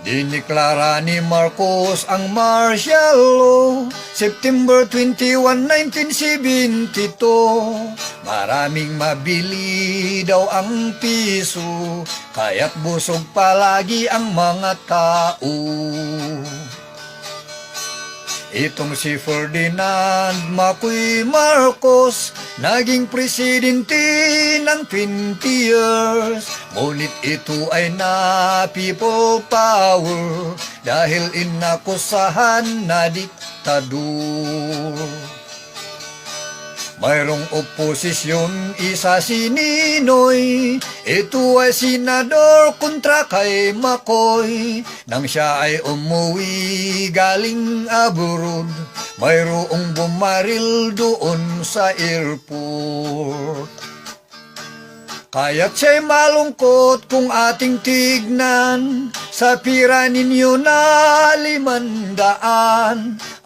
Diniklara ni Marcos ang martial law, September 21, 1972. Maraming mabili daw ang piso, kaya't busog palagi ang mga tao. Itong si Ferdinand Macoy Marcos, naging presidente ng 20 years. Ngunit ito ay na people power dahil inakusahan na diktador. Mayroong oposisyon, isa si Ninoy. Ito ay senador kontra kay Macoy. Nang siya ay umuwi galing abroad, mayroong bumaril doon sa airport. Kaya't siya'y malungkot kung ating tignan, sa pira ninyo na 500.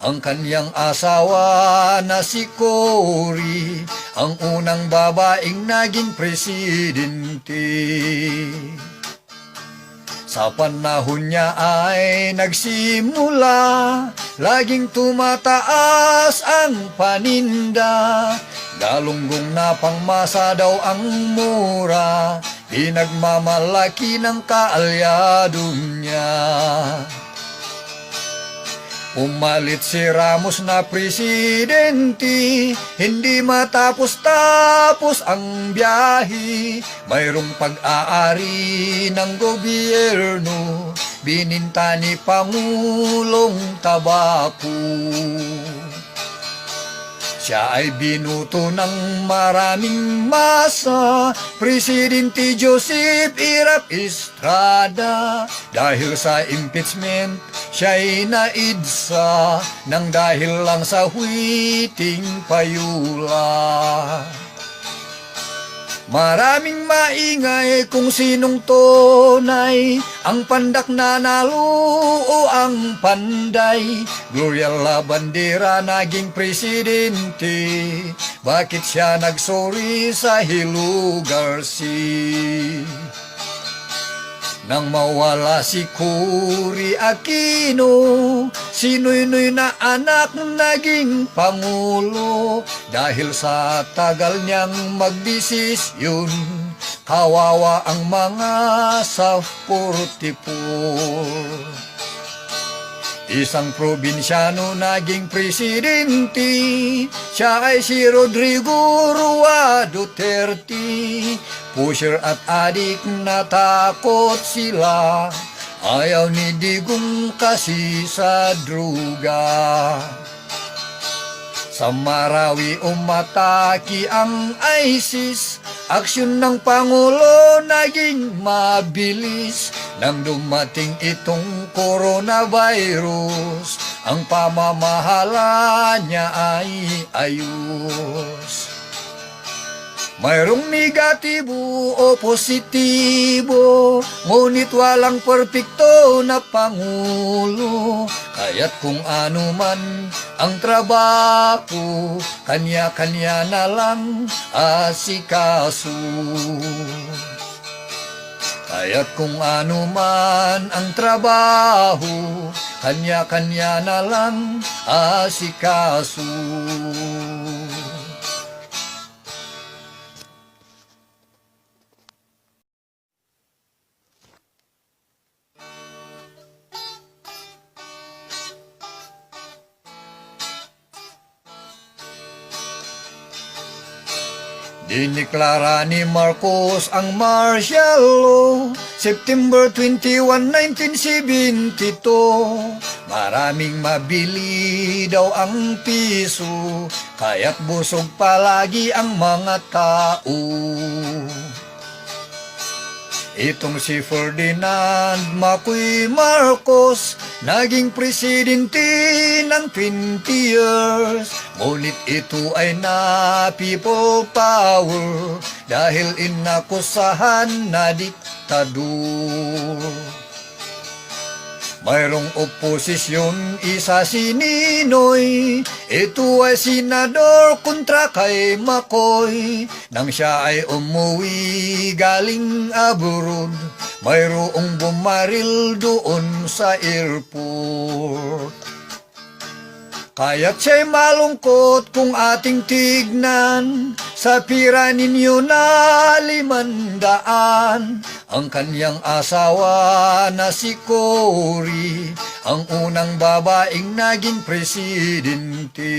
Ang kanyang asawa na si Cory, ang unang babaeng naging presidente. Sa panahon niya ay nagsimula, laging tumataas ang paninda. Galunggong na pangmasa daw ang mura, pinagmamalaki ng kaalyado niya. Umalit si Ramos na presidente, hindi matapos-tapos ang biyahe. Mayroong pag-aari ng gobyerno, bininta ni Pangulong Tabako. Siya ay binuto ng maraming masa, Presidente Joseph Irap Estrada. Dahil sa impeachment, siya'y naidsa nang dahil lang sa huwiting payula. Maraming maingay kung sinong tunay, ang pandak nanalo o ang panday. Gloria Labandera naging presidente, bakit siya nagsorry sa Hello Garcia? Nang mawala si Cory Aquino, si Noynoy na anak naging pangulo. Dahil sa tagal niyang magdesisyon, kawawa ang mga sa 44. Isang probinsyano naging presidente, siya ay si Rodrigo Roa Duterte. Pusher at adik natakot sila, ayaw ni Digong kasi sa druga. Sa Marawi umataki ang ISIS, aksyon ng Pangulo naging mabilis. Nang dumating itong coronavirus, ang pamamahala niya ay ayos. Mayroong negatibo o positibo, ngunit walang perpekto na pangulo. Kaya't kung ano man ang trabaho, kanya-kanya na lang asikaso. Kaya't kung ano man ang trabaho, kanya-kanya na lang asikaso. Diniklara ni Marcos ang martial law, September 21, 1972. Maraming mabili daw ang piso, kaya't busog palagi ang mga tao. Itong si Ferdinand Macoy Marcos, naging presidente ng 20 years. Ngunit ito ay na people power dahil inakusahan na diktador. Mayroong oposisyon, isa si Ninoy. Ito ay senador kontra kay Macoy. Nang siya ay umuwi galing abroad, mayroong bumaril doon sa airport. Kaya't siya'y malungkot kung ating tignan sa pira ninyo na 500. Ang kanyang asawa na si Cory, ang unang babaeng naging presidente.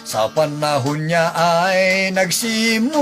Sa panahon niya ay nagsimula